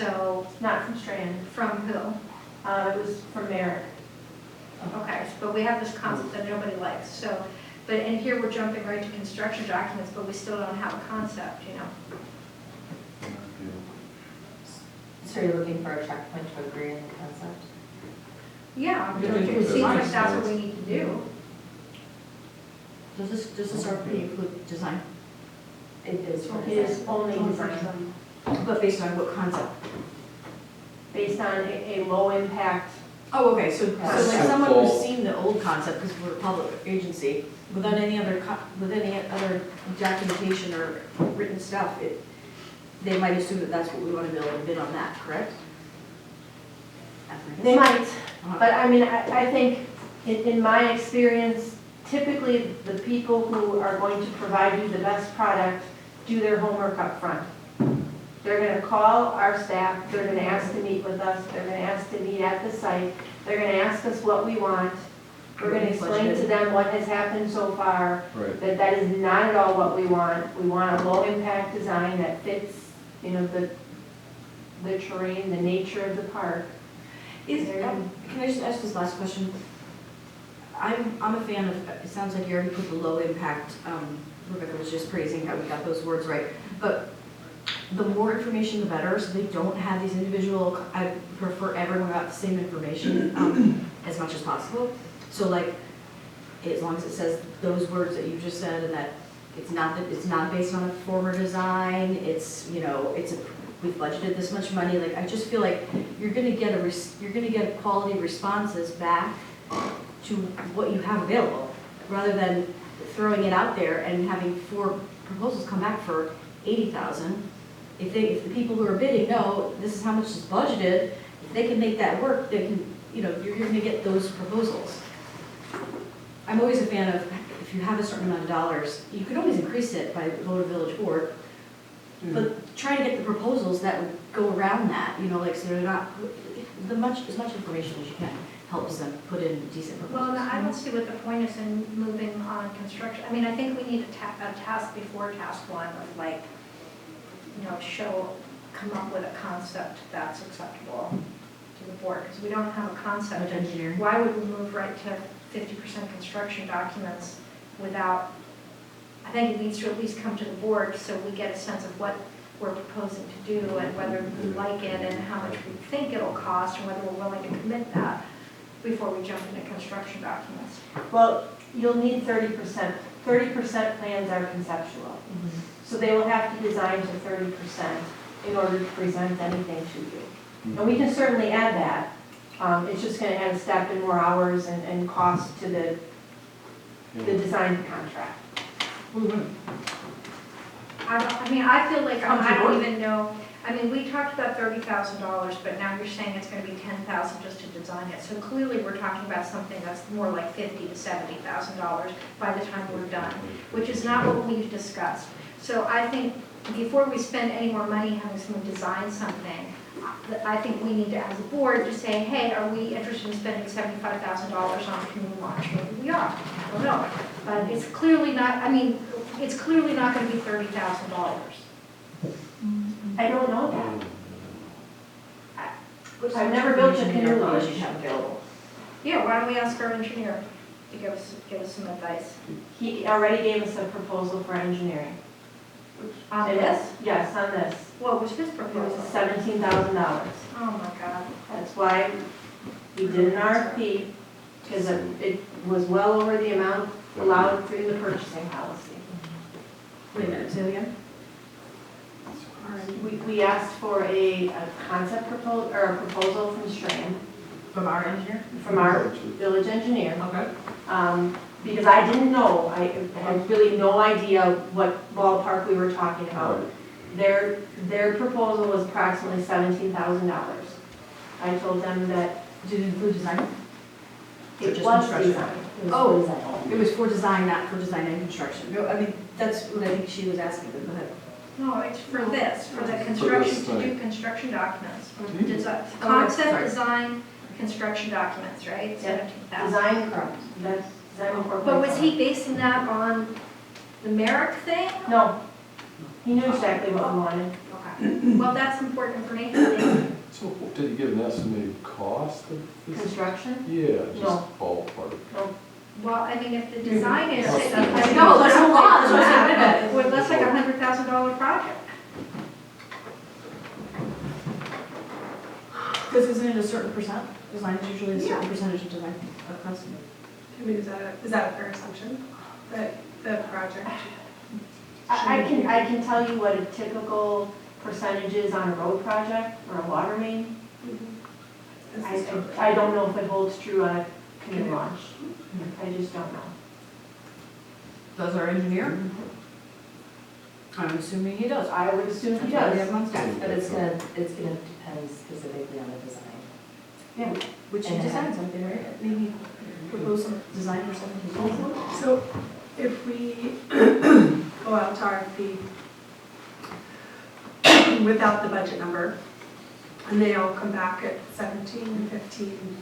So, Not from Strand. from who? It was from Merrick. Okay, but we have this concept that nobody likes, so, but, and here we're jumping right to construction documents, but we still don't have a concept, you know? So you're looking for a checkpoint to agree on the concept? Yeah, You're don't looking you for see like design that's what we standards. need to do? Does this RFP include design? It is for It is design. only Only for design, But based on what concept? based on a low impact. Oh, okay, so like Simple. someone who's seen the old concept, because we're a public agency, without any other, with any other documentation or written stuff, they might assume that that's what we want to build and bid on that, correct? They might, Uh-huh. but I mean, I think in my experience, typically the people who are going to provide you the best product do their homework up front. They're gonna call our staff, they're gonna ask to meet with us, they're gonna ask to meet at the site, they're gonna ask us what we want. We're gonna explain to them what has happened so far, Right. that is not at all what we want. We want a low impact design that fits, you know, the terrain, the nature of the park. Can I just ask this last question? I'm a fan of, it sounds like you already put the low impact, Rebecca was just praising how we got those words right, but the more information the better, so they don't have these individual, I prefer everyone got the same information as much as possible. So like, as long as it says those words that you just said and that it's not based on a former design, it's, you know, we've budgeted this much money, like, I just feel like you're gonna get quality responses back to what you have available, rather than throwing it out there and having 4 proposals come back for 80,000. If the people who are bidding know this is how much is budgeted, if they can make that work, they can, you know, you're gonna get those proposals. I'm always a fan of, if you have a certain amount of dollars, you can always increase it by vote of village board, but try to get the proposals that would go around that, you know, like, so they're not, as much information as you can helps them put in decent proposals. Well, I don't see what the point is in moving on construction. I mean, I think we need a task before task one of like, you know, come up with a concept that's acceptable to the board, because we don't have a concept. Like engineering. Why would we move right to 50% construction documents without, I think it needs to at least come to the board so we get a sense of what we're proposing to do and whether we like it and how much we think it'll cost and whether we're willing to commit that before we jump into construction documents. Well, you'll need 30%. 30% plans are conceptual. So they will have to design to 30% in order to present anything to you. And we can certainly add that. It's just gonna add a step in more hours and cost to the design contract. I mean, I feel like Come to I don't board. even know, I mean, we talked about $30,000, but now you're saying it's gonna be $10,000 just to design it. So clearly, we're talking about something that's more like $50,000 to $70,000 by the time we're done, which is not what we've discussed. So I think before we spend any more money having someone design something, I think we need to, as a board, to say, hey, are we interested in spending $75,000 on a community launch? Maybe we are, I don't know. But it's clearly not, I mean, it's clearly not gonna be $30,000. I don't know that. I've never built a canoe launch. You have available. Yeah, why don't we ask our engineer to give us some advice? He already gave us a proposal for engineering. On And this? Yes, on this. What was his It was proposal? $17,000. Oh my God. That's why we did an RFP, because it was well over the amount allowed through the purchasing policy. Wait a minute, say it again? We asked for a concept proposal, or a proposal from Strand, From our engineer? from our village engineer. Okay. Because I didn't know, I had really no idea what ballpark we were talking about. Their proposal was approximately $17,000. I told them that Did it include design? it just was construction? design. Oh, it was for design, not for design and construction. No, I mean, that's what I think she was asking, but go ahead. No, it's for this, for the construction, to do thing. construction documents. Mhm. Concept, sorry. design, construction documents, right? Yeah. 17,000. Design, that's design incorporated. But was he basing that on the Merrick thing? No, he knew exactly what we wanted. Okay. Well, that's important information. So did he give an estimated cost of this? Construction? Yeah, No. just ballpark. Well, I mean, if the design is. No, that's a lot, that's what I said. Well, that's like $100,000 project. Because isn't it a certain percent? Design is usually a certain percentage of design of cost. I mean, is that a fair assumption, that the project? I can tell you what a typical percentage is on a road project or a water main. I don't know if it holds true on a canoe launch. I just don't know. Does our engineer? I'm assuming he does. I would assume he That's why we have does. him on staff. But it's gonna depend specifically on the design. Yeah, which he And designs something, right? Maybe propose some design for 17,000. So if we go out to RFP without the budget number, and they all come back at 17, 15,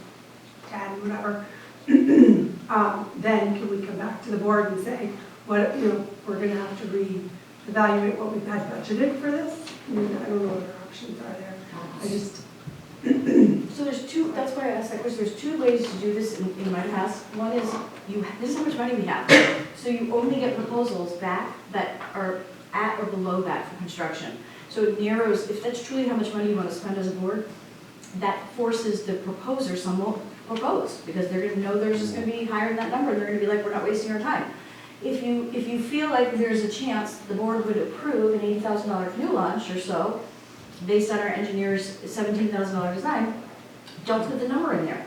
10, whatever, then can we come back to the board and say, what, we're gonna have to reevaluate what we've had budgeted for this? I mean, I don't know what our options are there. I just, So there's two, that's why I asked that question, there's two ways to do this in my past. One is, this is how much money we have. So you only get proposals back that are at or below that for construction. So it narrows, if that's truly how much money you want to spend as a board, that forces the proposer somewhat propose, because they're gonna know there's just gonna be higher than that number, and they're gonna be like, we're not wasting our time. If you feel like there's a chance the board would approve an $80,000 canoe launch or so, based on our engineer's $17,000 design, don't put the number in there,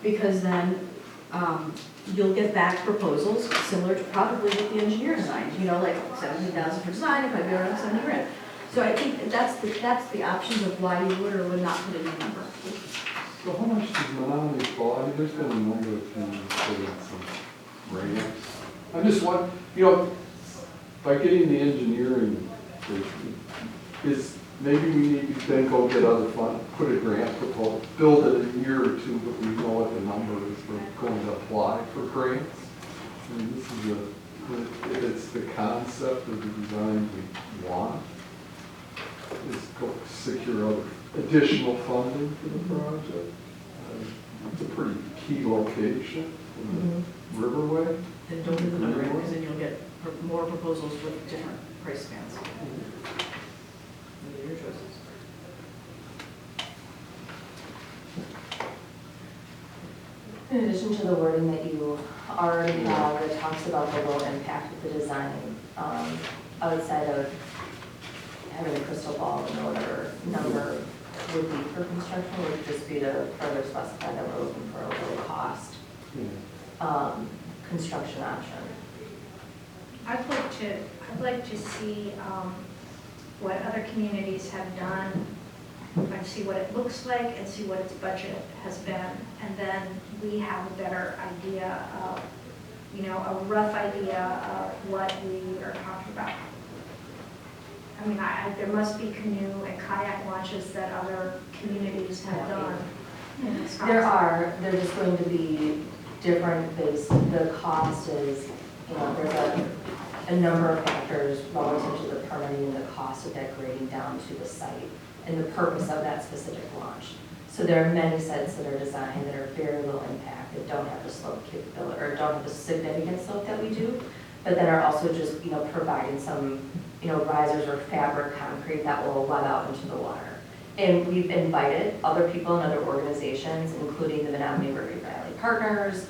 because then you'll get back proposals similar to probably what the engineer designed, like 17,000 for design, it might be around 70 grand. So I think that's the options of why you would or would not put in a number. So how much does Menominee fall? I mean, there's been a number of things, some grants. I'm just wondering, by getting the engineering, is maybe we need to then go get other funds, put a grant proposal, build it a year or two, but we know what the number is we're going to apply for grants. I mean, this is if it's the concept of the design we want, is go secure other additional funding for the project. It's a pretty key location in the Riverway. Then don't do the number, because then you'll get more proposals with different price spans. Those are your choices. In addition to the wording that you already have that talks about the low impact of the design, outside of having a crystal ball and know whatever number would be for construction, would just be to further specify that we're looking for a low cost construction option. I'd like to see what other communities have done, and see what it looks like, and see what its budget has been, and then we have a better idea of, a rough idea of what we are talking about. I mean, there must be canoe and kayak launches that other communities have done in Wisconsin. They're just going to be different based, the cost is, there's a number of factors relative to the permitting and the cost of that grading down to the site and the purpose of that specific launch. So there are many sites that are designed that are very low impact, that don't have the slope capability, or don't have the significant slope that we do, but that are also just, providing some, risers or fabric concrete that will let out into the water. And we've invited other people and other organizations, including the Menominee River Valley Partners.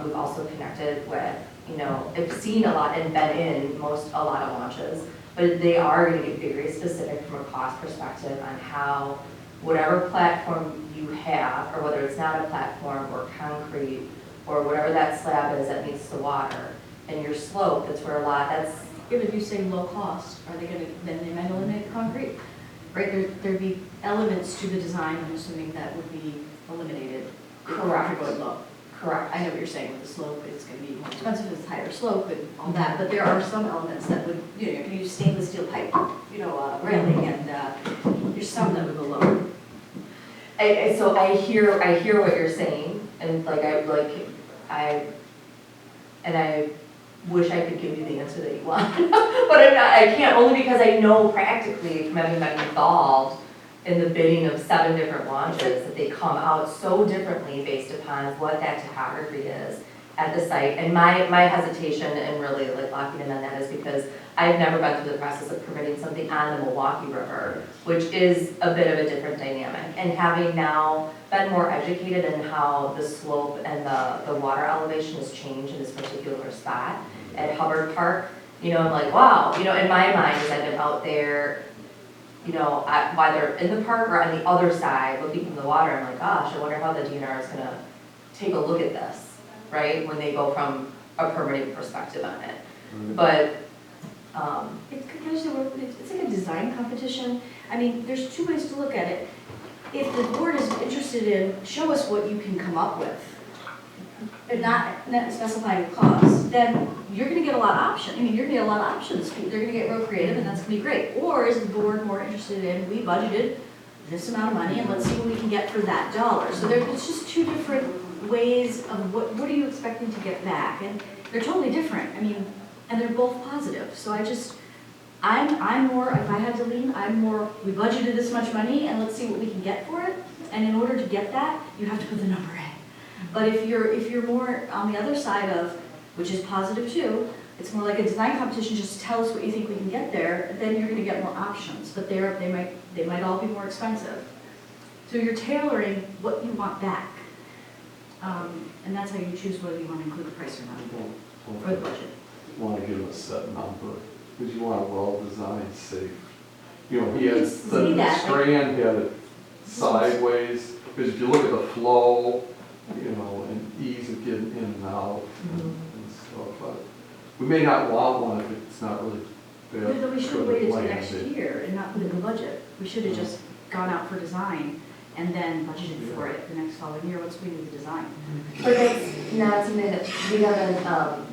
We've also connected with, I've seen a lot and been in a lot of launches, but they are going to get very specific from a cost perspective on how whatever platform you have, or whether it's not a platform or concrete, or whatever that slab is that meets the water, and your slope, that's where If you say low cost, are they going to, then they might eliminate the concrete? Right, there'd be elements to the design, I'm assuming that would be eliminated. Correct. If you're going low. correct. I know what you're saying with the slope, it's going to be more expensive if it's higher slope and all that, but there are some elements that would, you can use stainless steel pipe, railing, and there's some that would go lower. So I hear what you're saying, and I wish I could give you the answer that you want, but I can't, only because I know practically from having been involved in the bidding of 7 different launches, that they come out so differently based upon what that topography is at the site. And my hesitation and really like locking in on that is because I've never been through the process of permitting something on the Milwaukee River, which is a bit of a different dynamic. And having now been more educated in how the slope and the water elevation has changed in this particular spot at Hubbard Park, you know, I'm like, wow, you know, in my mind, as I've been out there, you know, whether in the park or on the other side, looking from the water, I'm like, gosh, I wonder how the DNR is gonna take a look at this, right? When they go from a permitting perspective on it. But, Can I just say, it's like a design competition. I mean, there's 2 ways to look at it. If the board is interested in, show us what you can come up with, and not specifying the cost, then you're gonna get a lot of options. I mean, you're gonna get a lot of options. They're gonna get real creative, and that's gonna be great. Or is the board more interested in, we budgeted this amount of money, and let's see what we can get for that dollar. So it's just 2 different ways of what are you expecting to get back, and they're totally different. I mean, and they're both positive. So I'm more, if I had to lean, I'm more, we budgeted this much money and let's see what we can get for it. And in order to get that, you have to put the number in. But if you're more on the other side of, which is positive too, it's more like a design competition, just tell us what you think we can get there, then you're gonna get more options, but they might all be more expensive. So you're tailoring what you want back. And that's how you choose whether you want to include the price or not, for the budget. You want to give them a set number, because you want a well-designed, safe. You know, he has, See the that, Strand had it sideways, because if you look at the flow, you know, and ease of getting in and out and stuff, but we may not want one if it's not really bad. But we should have waited till next landed. year and not put it in the budget. We should have just gone out for design and then budgeted for it the next following year once we knew the design. but that's not something that we haven't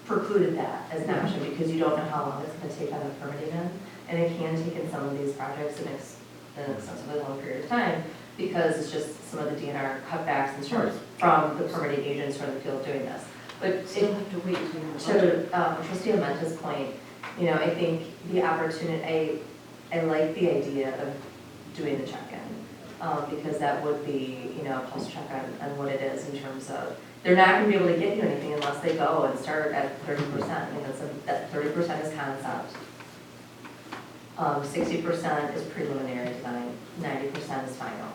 precluded that as an option, because you don't know how long it's gonna take on the permitting end. And it can take in some of these projects an extensively long period of time, because it's just some of the DNR cutbacks and starts from the permitting agents from the field doing this. But Still have to wait until we have a budget. to Trustee Amenta's point, you know, I think the opportunity, I like the idea of doing the check-in, because that would be, you know, a pulse check on what it is in terms of, they're not gonna be able to get you anything unless they go and start at 30%. I mean, that 30% is concept. 60% is preliminary design, 90% is final,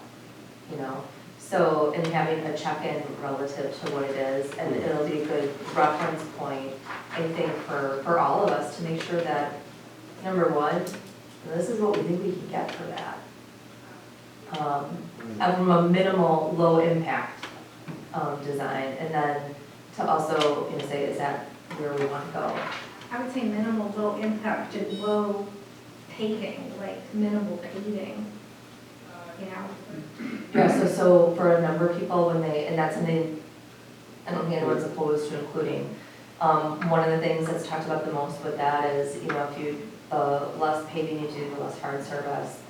you know? So, and having a check-in relative to what it is, and it'll be a good reference point, I think, for all of us to make sure that, number one, this is what we think we can get for that. And from a minimal, low impact design, and then to also, you know, say, is that where we want to go? I would say minimal, low impact and low paving, like minimal paving, you know? Yeah, so for a number of people, when they, and that's something, I don't think anyone's opposed to including. One of the things that's talked about the most with that is, you know, if you, the less paving you do, the less hard service,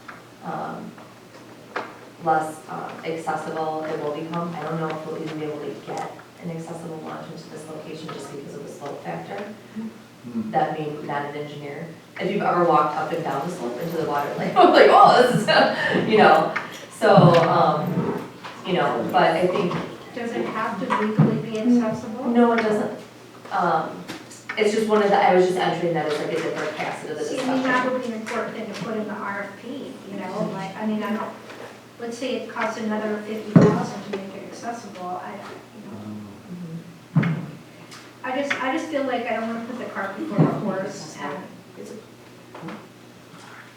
less accessible it will become. I don't know if we'll even be able to get an accessible launch into this location just because of the slope factor. That means not an engineer. If you've ever walked up and down the slope into the water, like, I'm like, oh, this is, you know. So, you know, but I think. Does it have to legally be accessible? No, it doesn't. It's just one of the, I was just entering that as like a different facet of the See, I mean, that discussion. would be an important thing to put in the RFP, you know, like, I mean, I don't, let's say it costs another $50,000 to make it accessible, you know. I just feel like I don't want to put the cart before the horse, and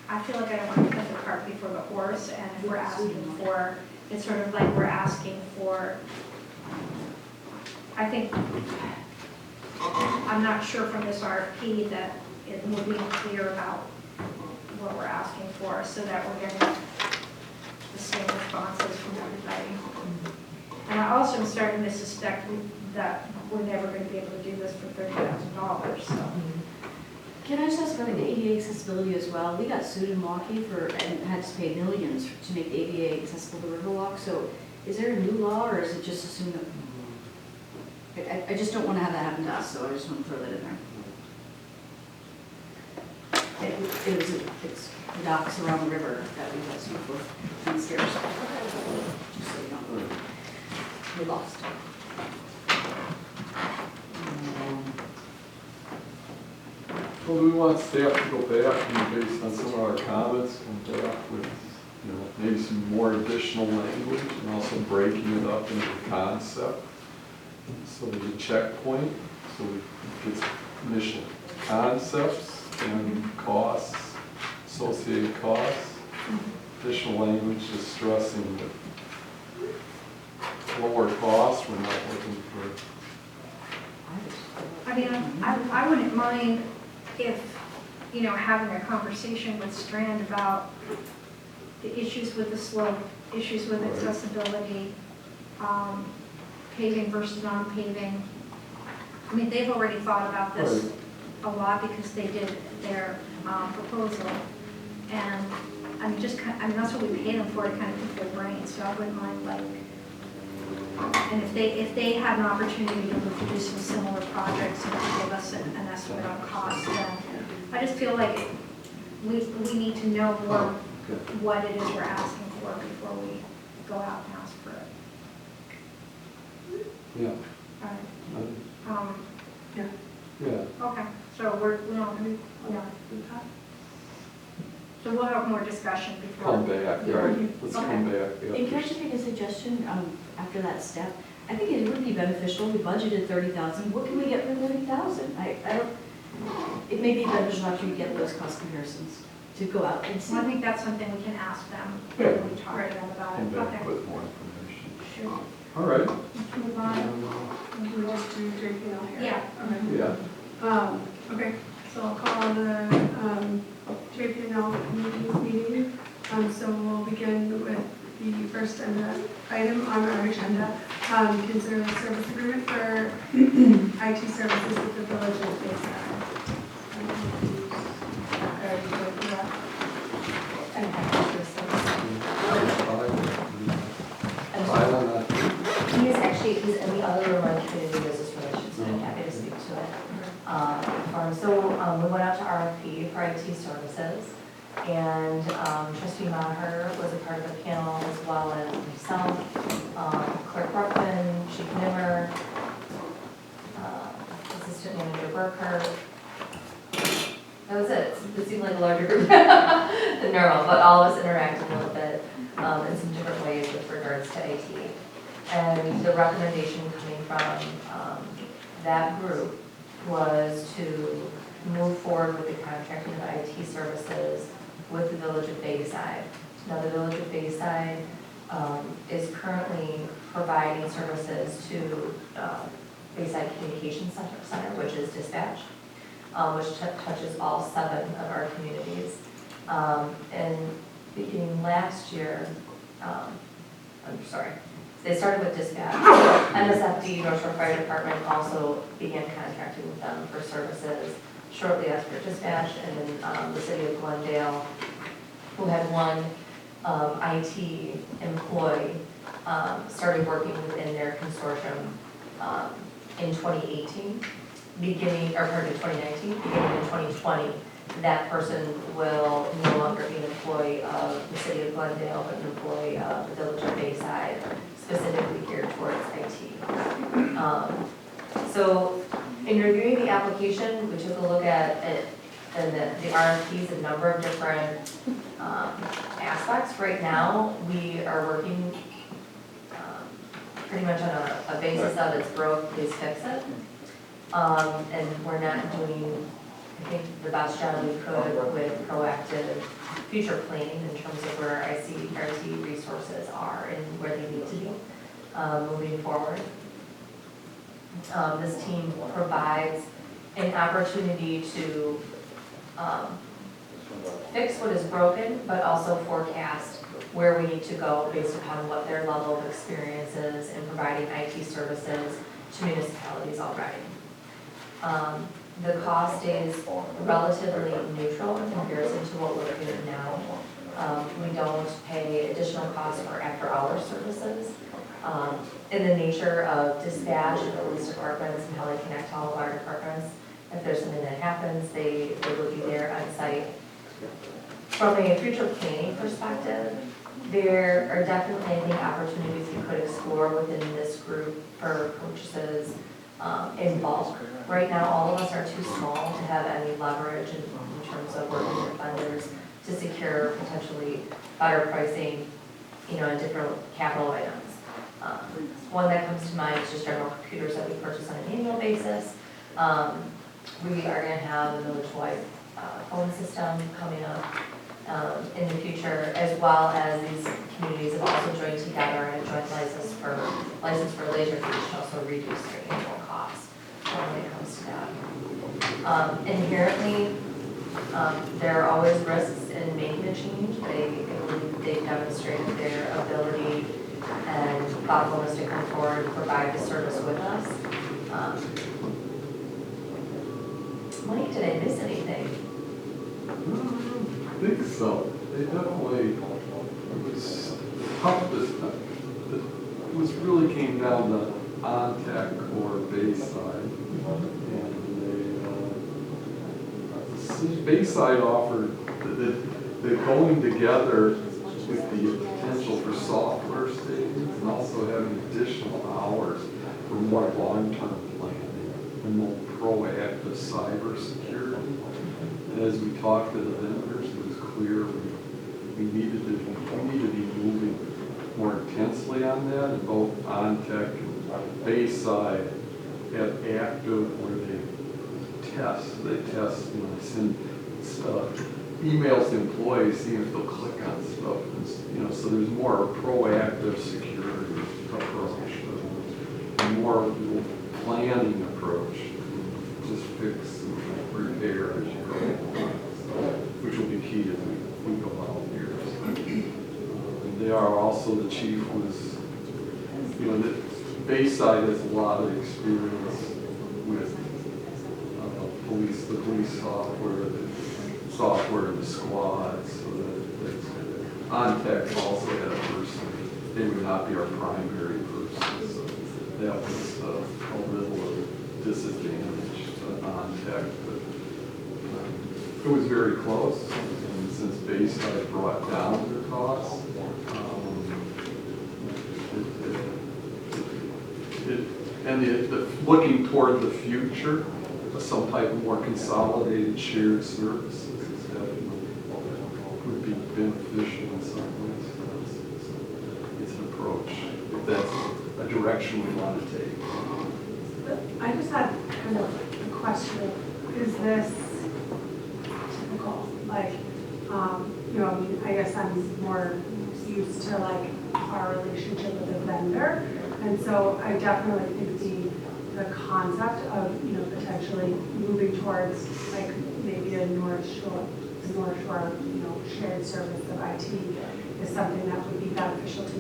I feel like I don't want to put the cart before the horse, and if we're asking for, it's sort of like we're asking for, I think, I'm not sure from this RFP that it will be clear about what we're asking for, so that we're getting the same responses from everybody. And I also am starting to suspect that we're never going to be able to do this for $30,000, so. Can I just ask about the ADA accessibility as well? We got sued in Milwaukee and had to pay millions to make the ADA accessible to Riverwalk. So is there a new law, or is it just assumed that? I just don't want to have that happen to us, so I just want to throw that in there. It's docks around the river that we had for downstairs. Just so you don't get lost. Well, do we want staff to go back and based on some of our comments, come back with, maybe some more additional language and also breaking it up into concept? So there's a checkpoint, so we get mission concepts and costs, associated costs. Additional language just stressing that lower costs, we're not looking for. I mean, I wouldn't mind if, having a conversation with Strand about the issues with the slope, issues with accessibility, paving versus non-paving. I mean, they've already thought about this a lot because they did their proposal. And that's what we pay them for, to kind of pick their brains, so I wouldn't mind and if they had an opportunity to do some similar projects and to give us an estimate on cost, then I just feel like we need to know more what it is we're asking for before we go out and ask for it. Yeah. All right. Yeah. Okay, so so we'll have more discussion before. Come back, right? Let's come back. And can I just make a suggestion after that step? I think it would be beneficial, we budgeted 30,000, what can we get for 30,000? I don't, it may be beneficial after you get those cost comparisons to go out and see. Well, I think that's something we can ask them Yeah. when we talk to them about Come it. back Okay, with more information. sure. All right. Let's move on. We just do JPL here? Yeah. Okay. Yeah. Okay, so I'll call the JPL committee meeting. So we'll begin with the first item on our agenda. Consider the service agreement for IT services with the village of Bayside. He's in the other room on community business relations, so I'm happy to speak to it. We went out to RFP for IT services, and Trustee Maher was a part of the panel, as well as myself, Clerk Brookman, Chief Nimmer, Assistant Manager Burkhardt. That was it. It seemed like a larger group than normal, but all of us interacted a little bit in some different ways with regards to IT. And the recommendation coming from that group was to move forward with the contracting of IT services with the Village of Bayside. Now, the Village of Bayside is currently providing services to Bayside Communications Center, which is dispatch, which touches all 7 of our communities. And beginning last year, they started with dispatch. NSFD, North Shore Fire Department, also began contracting with them for services shortly after dispatch, and then the city of Glendale, who had one IT employee, started working within their consortium in 2018, beginning 2019, beginning in 2020. That person will no longer be an employee of the city of Glendale, but an employee of the Village of Bayside, specifically geared towards IT. So in reviewing the application, we took a look at it and the RFPs, a number of different aspects. Right now, we are working pretty much on a basis of it's broke, please fix it. And we're not doing, I think, the best job we could with proactive future planning in terms of where our IT resources are and where they need to be moving forward. This team provides an opportunity to fix what is broken, but also forecast where we need to go based upon what their level of experience is in providing IT services to municipalities already. The cost is relatively neutral in comparison to what we're doing now. We don't pay additional costs for after-hours services. In the nature of dispatch and police departments and how they connect to all of our departments, If there's something that happens, they would be there on site. From a future planning perspective, there are definitely, I think, opportunities you could explore within this group for purchases in bulk. Right now, all of us are too small to have any leverage in terms of working with vendors to secure potentially better pricing, you know, in different capital items. One that comes to mind is just general computers that we purchase on an annual basis. We are going to have a village-wide phone system coming up in the future, as well as these communities have also joined together in a joint license for laser fees to also reduce their annual costs when it comes to that. Inherently, there are always risks in making a change. They've demonstrated their ability and thoughtfulness to come forward and provide the service with us. Mike, did I miss anything? I think so. They definitely, it was tough this time. It was really came down to on-tech or Bayside. And Bayside offered the going together with the potential for software savings and also having additional hours for more long-term planning and more proactive cybersecurity. And as we talked to the vendors, it was clear we needed to be moving more intensely on that, and both OnTech and Bayside have active where they test, you know, they send emails to employees, seeing if they'll click on stuff, and, you know, so there's more proactive security approach, a more planning approach, just fix and repair as you go along, which will be key as we go out here. And they are also, the chief was, you know, the Bayside has a lot of experience with the police software in the squad, so that OnTech also had a person. They would not be our primary person, so that was a little of a disadvantage to OnTech, but it was very close, and since Bayside brought down their costs, looking toward the future, some type of more consolidated shared services is definitely would be beneficial in some ways. So it's an approach, if that's a direction we want to take. I just had kind of a question. Is this typical? Like, you know, I mean, I guess I'm more used to like our relationship with the vendor. And so I definitely think the concept of, you know, potentially moving towards like maybe a North Shore, you know, shared service of IT is something that would be beneficial to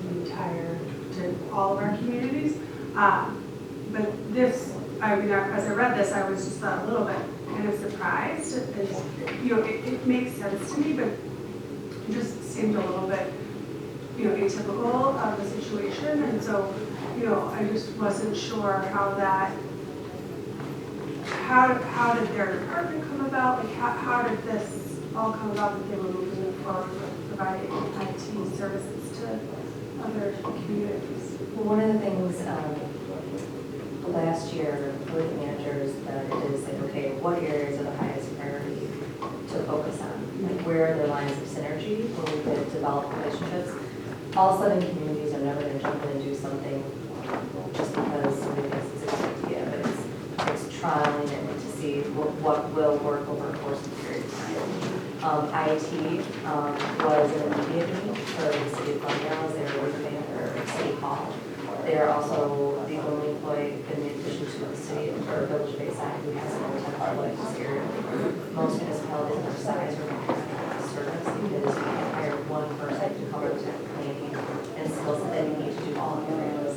all of our communities. But this, I mean, as I read this, I was just a little bit kind of surprised. You know, it makes sense to me, but it just seemed a little bit, you know, atypical of the situation. And so, you know, I just wasn't sure how did their department come about? Like, how did this all come about that they were moving forward with providing IT services to other communities? Well, one of the things last year with managers that I did is say, okay, what areas are the highest priority to focus on? Like, where are the lines of synergy where we could develop relationships? All of a sudden, communities are never going to jump in and do something just because somebody thinks it's a good idea, but it's trialing and to see what will work over a course of a period of time. IT was an immediate need for the city of Glendale as they were working at their city hall. They are also the only employee in the addition to the city or Village of Bayside who has an full-time employee in this area. Most municipalities of our size are going to have a service because you can hire one person to cover the planning and skills that you need to do all of the areas.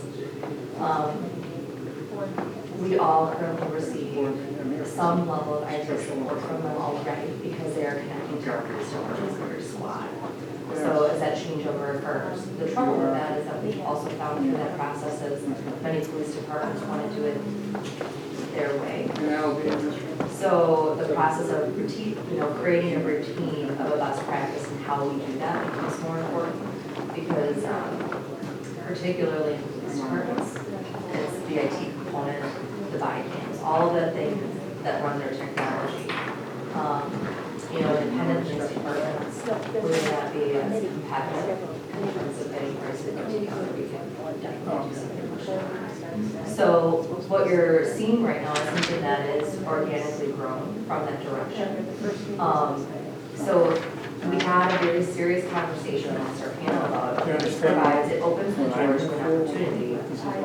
We all currently receive some level of IT support from them already because they are connecting to our customers in every squad. So as that changeover occurs, the trouble with that is that we also found through that process is many police departments want to do it their way. So the process of routine, creating a routine of a best practice and how we do that becomes more important because particularly in police departments, it's the IT component, the body cams, all the things that run their technology. Independent police departments would not be as competitive in terms of getting prices together. We can definitely do something much more. So what you're seeing right now is something that is organically grown from that direction. So we had a very serious conversation amongst our panel about it. This provides, it opens the door to an opportunity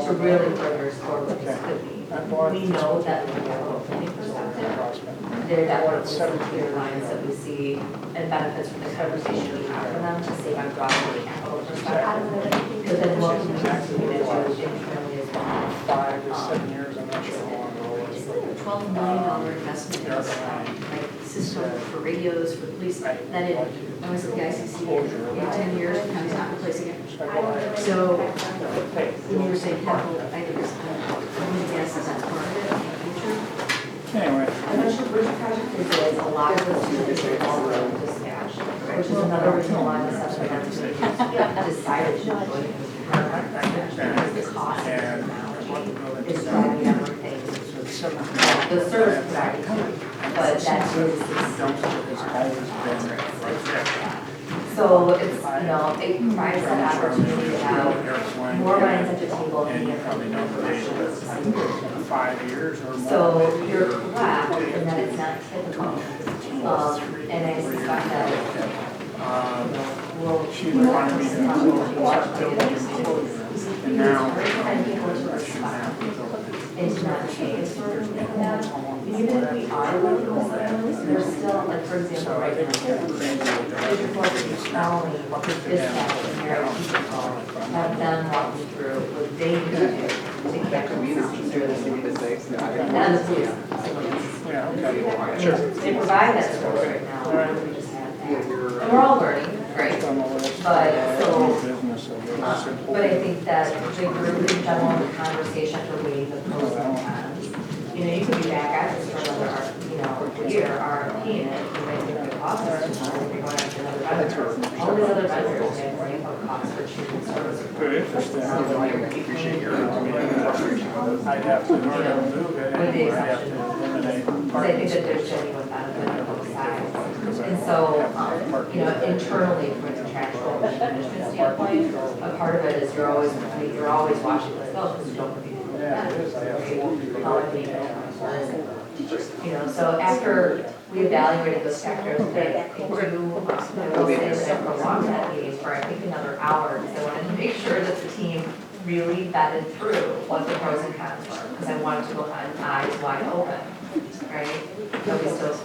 to really further explore what this could be. We know that from a planning perspective, there definitely some clear lines that we see and benefits from the conversation we have for them to save on cost from a capital perspective. But then what we need to do internally as well. 5 to 7 years, I'm not sure how long ago it was. It's like a $12 million investment in like system for radios, for police, that it, I was at the ICC in 10 years, and it's not replacing it. So, when you were saying capital items, I'm going to guess that that's part of it in the future. Anyway, Eventually, bridge project is a lot of those two is all dispatch, which is another reason why the subsequent decided to go into because the cost of technology is driving everything. The service provider, but that is so it's, it provides that opportunity to have more minds at the table and and you probably know the date, I think it's 5 years or more. so you're correct in that it's not typical. And I suspect that, She wanted me to start building employees, and now very kind people to I shouldn't have to go. it's not changed sort of like that. Even if we are working with someone, there's still, like, for example, right now, there's a course of not only dispatch and their people, have them walk me through what they need to get communities through this. And then the police. Yeah, okay, sure. They provide that service right now, we just have that. And we're all learning, right? But, so, Business, I guess. but I think that the group in general, the conversation for weighing the pros and cons. You could be back at this for another, year, RFP, and you might think the cost is too high, you're going after another vendor. All these other vendors have bring up costs for choosing services. Very interesting. I'd have to, in order to move it, With the I'd have to exception. eliminate Because I think that there's genuine benefit on both sides. And so, internally from a contractual management standpoint, a part of it is you're always watching this go because you don't want to be doing Yeah, that. it is. I have to. So after we evaluated those factors, I will say that I prolonged that meeting for I think another hour because I wanted to make sure that the team really vetted through what the pros and cons were because I wanted to go on eyes wide open, right? But we still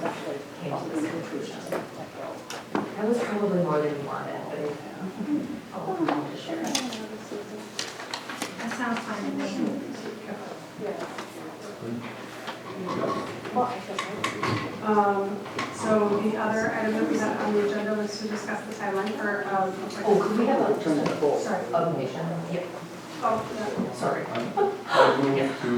came to this conclusion. That was probably more than you wanted, but I'll to share it. That sounds fine to me. So the other item that we had on the agenda was to discuss the timeline for, Oh, could we have a, sorry. a motion? Yep, Oh, yeah. sorry. I move to,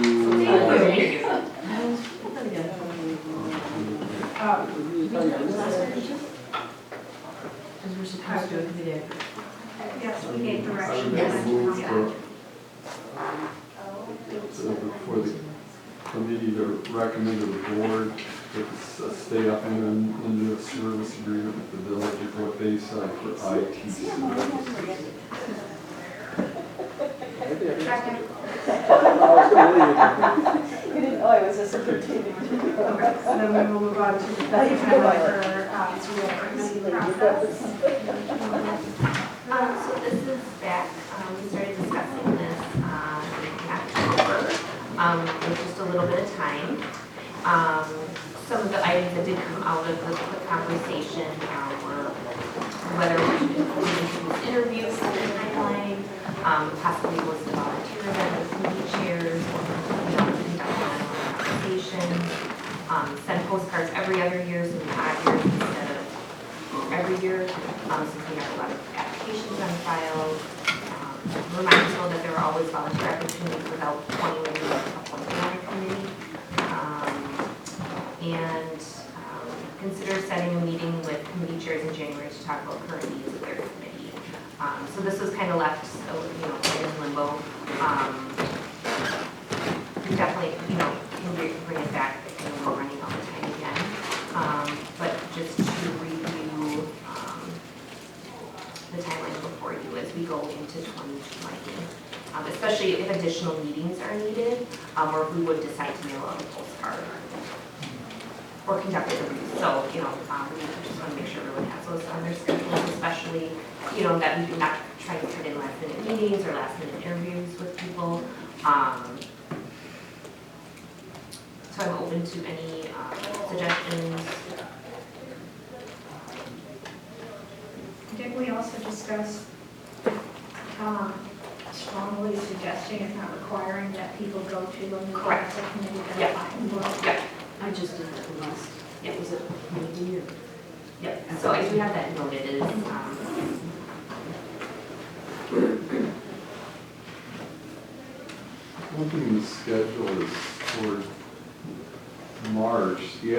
Because we're supposed to do it every day. Yes, we gave direction. Yes. move for the committee to recommend to the board that the state up into a service agreement with the village of North Bayside for IT services. Second. You didn't know I was just continuing. Okay, so then we will move on to the timeline for recruitment process. So this is back, we started discussing this in October, with just a little bit of time. Some of the items that did come out of the conversation were whether we should include interviews in the timeline, possibly list the volunteer event with committee chairs, conduct conversations, send postcards every other year, so the odd years instead of every every year, since we have a lot of applications on file. Remind people that there are always volunteer opportunities without formally appointing on a committee. Consider setting a meeting with committee chairs in January to talk about current needs of their committee. So this was kind of left, quite in limbo. We definitely, can bring it back, we're running out of time again. But just to review the timeline before you as we go into 2020, especially if additional meetings are needed, or if we would decide to mail out a postcard or conduct interviews. So, we just want to make sure everyone has those on their schedules, especially, that we do not try to put in last minute meetings or last minute interviews with people. So I'm open to any suggestions. Did we also discuss strongly suggesting, if not requiring, that people go to a meeting Correct. as a committee Yeah. deadline? Yep. I just did that the last, Yep. was it maybe or? Yep. So I do have that noted as, One thing the schedule is for March, the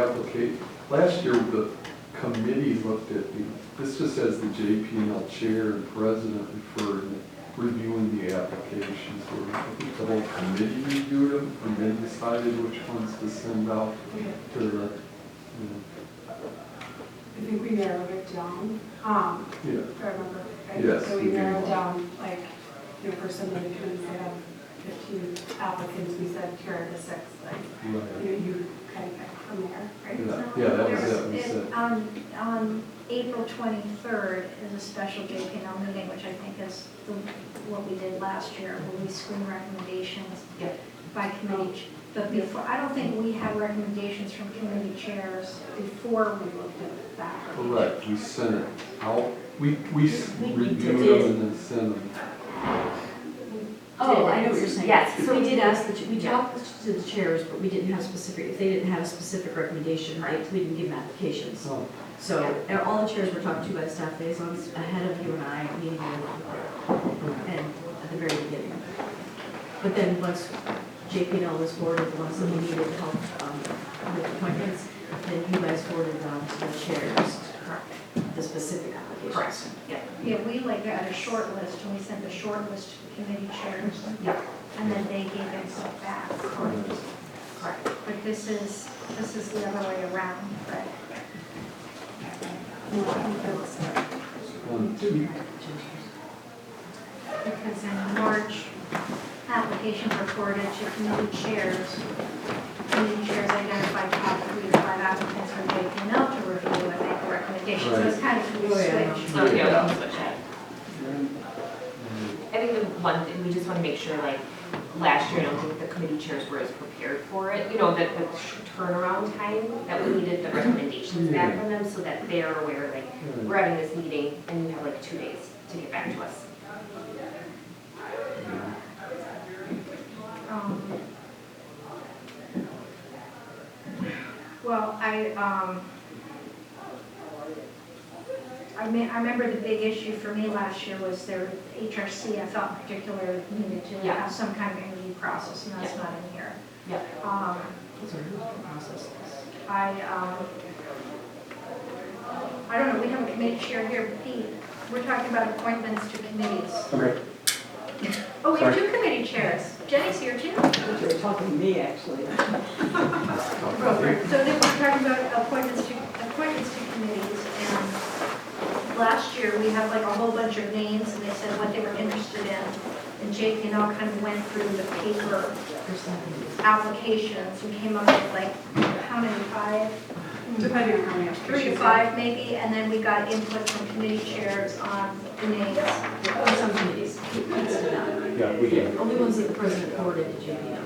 last year the committee looked at this just has the JP&L chair and president reviewing the applications. Where I think the whole committee reviewed them and then decided which ones to send out to the, I think we narrowed it down, if I remember. Right? Yes, So we we did. narrowed down, for some of the committees, they have 15 applicants, we said, here are the 6, right. you kind of pick from there, right? Yeah, that was There's- it, we said. On April 23rd is a special JPL meeting, which I think is what we did last year, where we screen recommendations Yep. by committee. But before, I don't think we had recommendations from committee chairs before we looked at that. Correct, we sent it out, we reviewed did. them and then sent them. Oh, I know what you're saying. Yes. So we did ask, we Yeah. talked to the chairs, but we didn't have specific, if they didn't have a specific recommendation, we didn't give them applications. Oh, So all the chairs were talked to by staff liaisons ahead of you and I meeting and at the very beginning. But then once JP&L was forwarded the ones that we needed help with appointments, then you guys forwarded on to the chairs, the specific applications. Correct. Yep. Yeah, we had a short list, and we sent the short list to the committee chairs. Yep. And then they gave them stuff back. Correct. But this is the other way around, but because in March, applications reported to committee chairs. Committee chairs identified top 3 to 5 applicants for JP&L to review and make a recommendation. So it's kind of a Oh, yeah. switch. So, yeah, we'll switch it. I think the one thing, we just want to make sure, last year, I don't think the committee chairs were as prepared for it. The turnaround time, that we needed the recommendations back from them, so that they're aware, we're having this meeting, and you have 2 days to get back to us. Well, I remember the big issue for me last year was their HRC, I felt particularly needed to Yeah. have some kind of interview process, and that's Yeah. not in here. Yeah. Those are the processes. I don't know, we have a committee chair here, Pete, we're talking about appointments to committees. Okay. Oh, we have 2 committee chairs, Jenny's here too. You were talking to me, actually. So then we're talking about appointments to committees, and last year, we had a whole bunch of names, and they said what they were interested in, and JP&L kind of went through the paper applications and came up with how many, 5? Depending on how many 3 to 5 maybe, and then we got input from committee chairs on the names. On some committees, Pete's did not. yeah, we did. Only ones that the president forwarded to JP&L.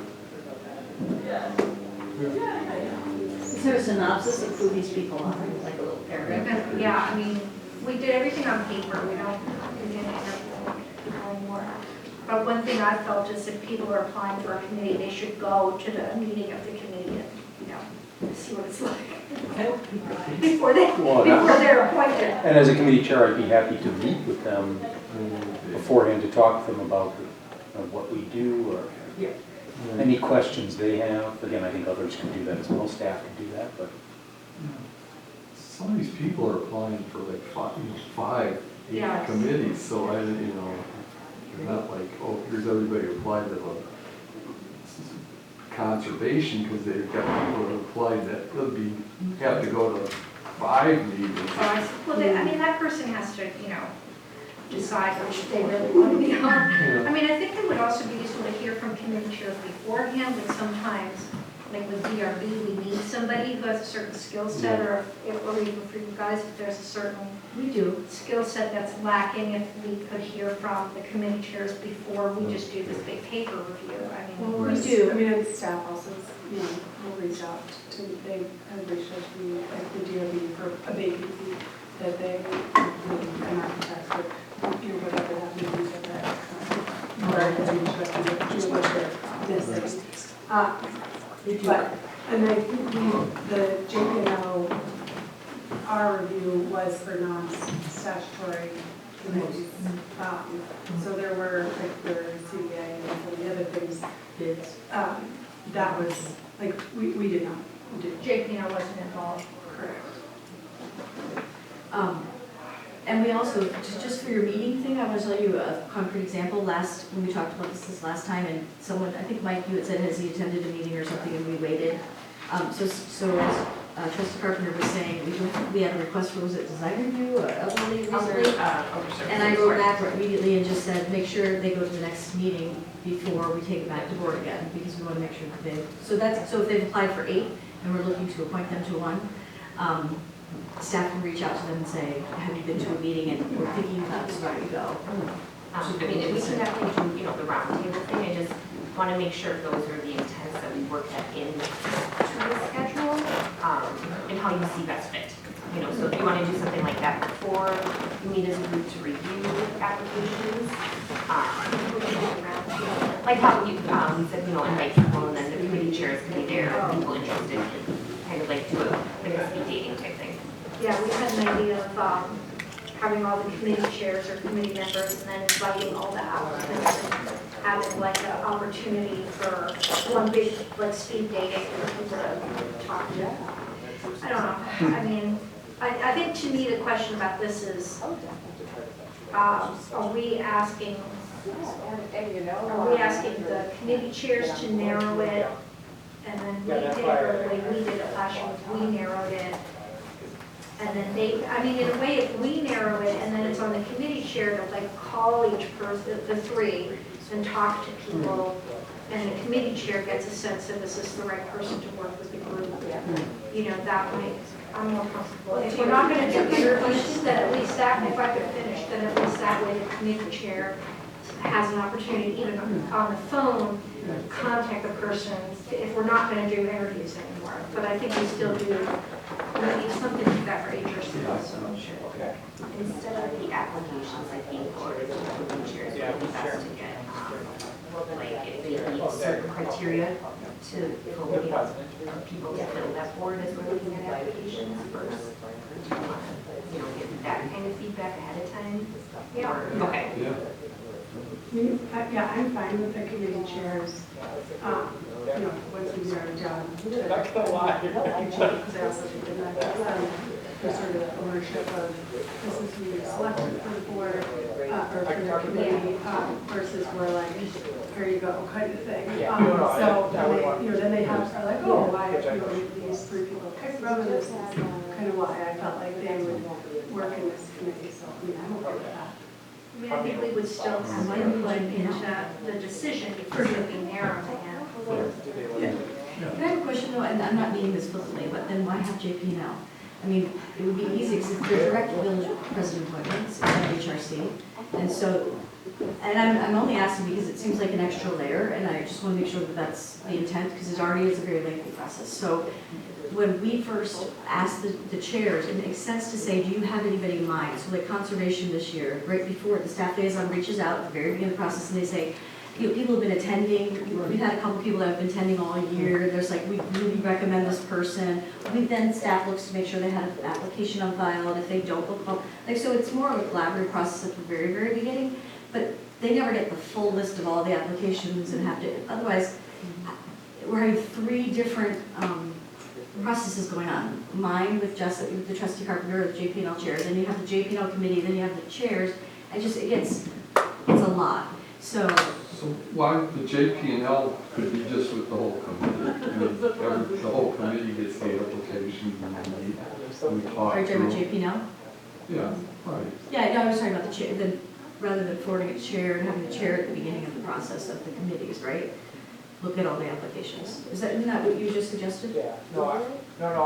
Is there a synopsis of who these people are, like a little paragraph? Yeah, I mean, we did everything on paper, we didn't have anymore. But one thing I felt is if people are applying for a committee, they should go to the meeting of the committee, and, see what it's like. Before they're appointed. And as a committee chair, I'd be happy to meet with them beforehand to talk to them about what we do or any questions they have. Again, I think others can do that as well, staff can do that, but. Some of these people are applying for like five, eight Yes. committees, so I, they're not like, oh, here's everybody who applied to the conservation, because they've got people who applied that could have to go to 5 meetings. Well, I mean, that person has to, decide which they really want to be on. I mean, I think it would also be useful to hear from committee chairs beforehand, but sometimes, like with DRB, we need somebody who has a certain skill set, or even for you guys, if there's a certain We do. skill set that's lacking, if we could hear from the committee chairs before we just do this big paper review. I mean, Well, We do. I mean, and staff also, will reach out to, they have reached out to me, like the DOB for a vacancy that they, an architect would do whatever that means at that time. Or they reach out to do what they're missing. But, and I think the JPNO, our review was for non-statutory committees. So there were, like, the CBA and some of the other things, that was, like, we did not do. JPNO wasn't involved. Correct. And we also, just for your meeting thing, I want to tell you a concrete example. When we talked about this last time, and someone, I think Mike, you had said, has he attended a meeting or something, and we waited. So as Trustee Carpenter was saying, we had a request for, was it design review or elderly recently? And I wrote back immediately and just said, make sure they go to the next meeting before we take it back to board again, because we want to make sure that so if they've applied for 8 and we're looking to appoint them to one, staff can reach out to them and say, have you been to a meeting and we're thinking about this, where do you go? I mean, we can definitely do, the roundtable thing, I just want to make sure those are the intents that we work that in to the schedule, and how you see best fit. So if you want to do something like that before you meet as a group to review applications, like how you said, invite people and then the committee chairs can be there, people interested, kind of like do a speed dating type thing. Yeah, we had an idea of having all the committee chairs or committee members and then inviting all the applicants and having like an opportunity for one big like speed dating for people to talk to. I don't know. I mean, I think to me the question about this is, are we asking the committee chairs to narrow it, and then we did, or the way we did it last year, we narrowed it. And then in a way, if we narrow it, and then it's on the committee chair to like call each person, the 3, and talk to people, and the committee chair gets a sense of, is this the right person to work with the group? That might, I'm more comfortable. If we're not gonna do interviews, then at least that, if I could finish, then at least that way the committee chair has an opportunity, even on the phone, contact the person, if we're not gonna do interviews anymore. But I think we still do, maybe something like that for HRC also. Instead of the applications, I think, or the committee chairs, it would be best to get, like, if they meet certain criteria to, people to fill that board as we're looking at applications first. Do you want to, get that kind of feedback ahead of time? Yeah. Okay. Yeah. Yeah, I'm fine with the committee chairs, once we are done. Because I also think that the sort of ownership of this is who you selected for the board, or for the committee, versus we're like, here you go, kind of thing. So, then they are like, oh, why, these 3 people picked from, and this is kind of why I felt like they would work in this committee, so, I'm okay with that. I mean, I think we would still have input into the decision before we narrow it down. Can I have a question though, and I'm not meaning this flippantly, but then why have JP&L? I mean, it would be easy, because they're direct village president appointments at HRC, and so, and I'm only asking because it seems like an extra layer, and I just want to make sure that that's the intent, because it already is a very lengthy process. So when we first asked the chairs, it makes sense to say, do you have anybody in mind? So like conservation this year, right before the staff liaison reaches out at the very beginning of the process, and they say, people have been attending, we've had a couple people that have been attending all year, there's like, we really recommend this person. Then staff looks to make sure they have an application on file, and if they don't, they'll call. Like, so it's more of a collaborative process at the very, very beginning, but they never get the full list of all the applications and have to, otherwise, we're having 3 different processes going on. Mine with the trustee Carpenter, the JP&L chair, then you have the JP&L committee, then you have the chairs, it's a lot. So why the JP&L could be just with the whole committee? I mean, the whole committee gets the application and we talk are you talking about through. JP&L? Yeah, right. Yeah, no, I was talking about the chair, then, rather than forwarding a chair and having the chair at the beginning of the process of the committees, right? Look at all the applications. Isn't that what you just suggested? Yeah, no,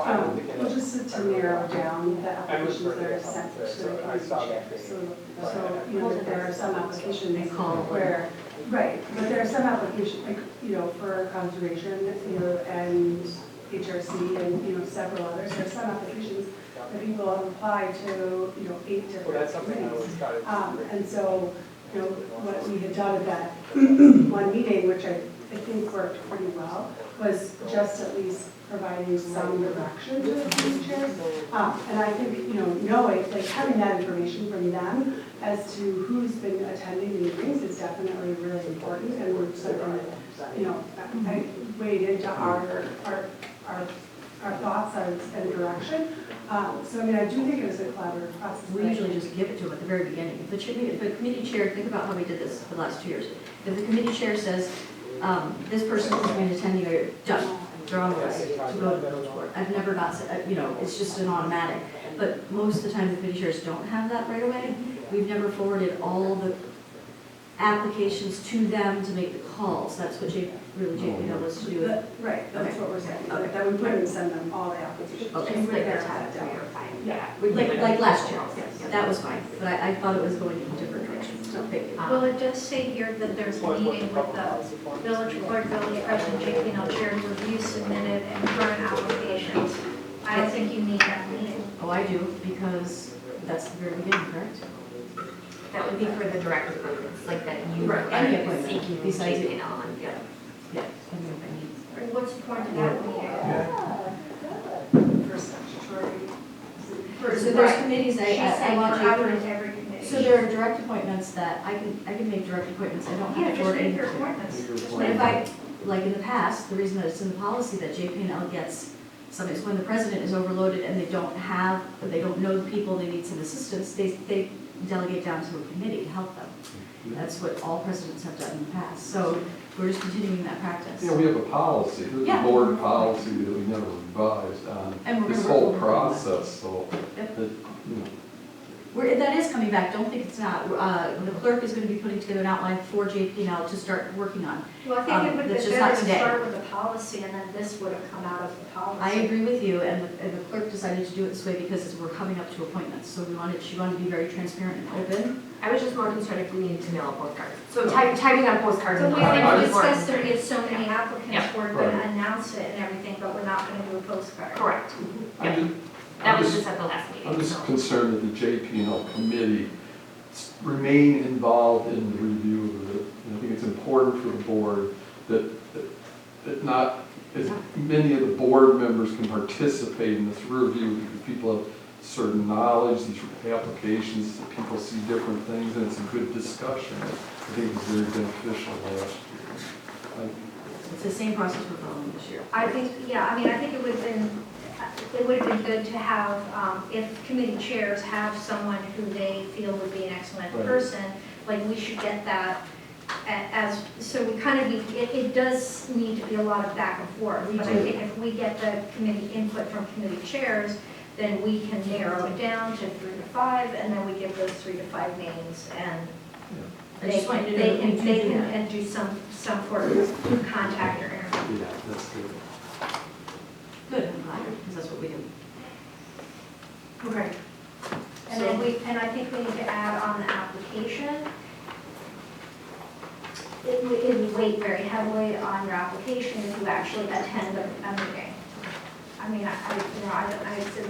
I don't think it is. Just to narrow down the applications that are sent to the I saw that. So, you know, there are some applications They call where, right, but there are some applications, like, you know, for conservation, you know, and HRC and, you know, several others, there are some applications that people have applied to, you know, 8 Well, different that's something I committees. always thought it And so, you know, what we had done at that one meeting, which I think worked pretty well, was just at least providing some direction to the committee chairs. And I think, you know, knowing, like having that information from them as to who's been attending the meetings is definitely really important. And we're sort of, you know, I weighed into our thoughts and direction. So I mean, I do think it was a collaborative process. We usually just give it to them at the very beginning. If the committee chair, think about how we did this for the last 2 years. If the committee chair says, this person who's been attending are done, they're on the list to go to the village board. I've never not said, you know, it's just an automatic. But most of the time, the committee chairs don't have that right away. We've never forwarded all the applications to them to make the calls. That's what JP&L was to do. Right, that's Okay. what we're saying, Okay. that we wouldn't send them all the applications. Okay. We would Like the verify top 3 that. or 5. Yeah. Like last year, that was fine. But I thought it was going in a different direction, so thank you. Well, it does say here that there's a meeting with the village clerk, village president, JP&L chair to review submitted and current applications. I don't think you need that meeting. Oh, I do, because that's the very beginning, correct? That would be for the direct appointments, like that you Right, are any appointment, seeking besides it. JP&L on. Yeah. Yeah. I mean, What's the point of that meeting? For statutory. So there's committees, She's I saying want for you. others, every committee. So there are direct appointments that I can make direct appointments, I don't Yeah, have to just forward make any. your appointments. But if I, like in the past, the reason that it's in the policy that JP&L gets some is when the president is overloaded and they don't know the people, they need some assistance, they delegate down to a committee to help them. That's what all presidents have done in the past, so we're just continuing that practice. Yeah, we have a policy, there's a Yeah. board policy that we never revised And on we're this gonna whole work on that. process, so Yep. that, you know. That is coming back, don't think it's not. The clerk is going to be putting together an outline for JP&L to start working on. Well, I think it would be That's just better not to today. start with the policy and then this would have come out of the policy. I agree with you, and the clerk decided to do it this way because we're coming up to appointments, so she wanted to be very transparent and open. I was just more concerned if we needed to mail a postcard. So typing on postcards. So and we all that think was more- discussed there is so many applicants, Yeah. we're gonna Right. announce it and everything, but we're not gonna do a postcard. Correct. I'm just- That I'm was just- just at the last meeting. I'm just so. concerned that the JP&L committee remain involved in the review of it. And I think it's important for the board that not as many of the board members can participate in this review, because people have certain knowledge, these applications, that people see different things, and it's a good discussion. I think it's very beneficial last year. It's the same process we're following this year. I think, yeah, I mean, I think it would have been good to have, if committee chairs have someone who they feel would be an excellent Right. person, like, we should get that as, so we kind of need, it does need to be a lot of back and forth. But I think if we get the committee input from committee chairs, then we can narrow it down to 3 to 5, and then we give those 3 to 5 names, and I they just want can, you to know that we do that. and do some sort of contact or interview. Yeah, that's good. Good, I'm glad, because that's what we do. Okay. And then and I think we need to add on the application, it would weight very heavily on your application if you actually attend a meeting. I mean, it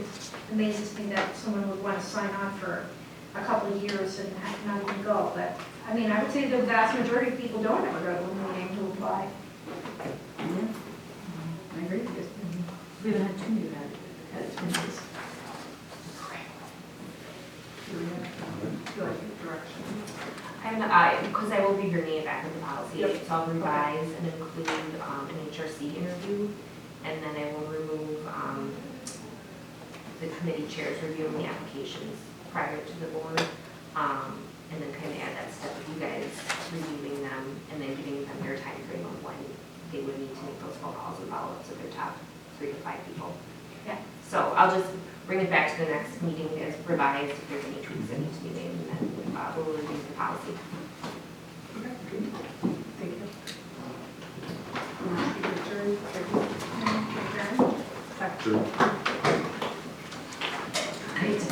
amazes me that someone would want to sign on for a couple of years and not even go, but, I mean, I would say the vast majority of people don't ever go to a meeting to apply. I agree with you. We haven't had too many that had expenses. Because I will be bringing it back with the policy, so I'll revise and include an HRC interview, and then I will remove the committee chairs reviewing the applications prior to the board, and then kind of add that step of you guys reviewing them, and then giving them your time frame of when they would need to make those phone calls and follow-ups with their top 3 to 5 people. Yeah. So I'll just bring it back to the next meeting as revised, if there's any tweaks that need to be made, and then we'll review the policy. Okay, thank you. Adjourn. Sure. Great.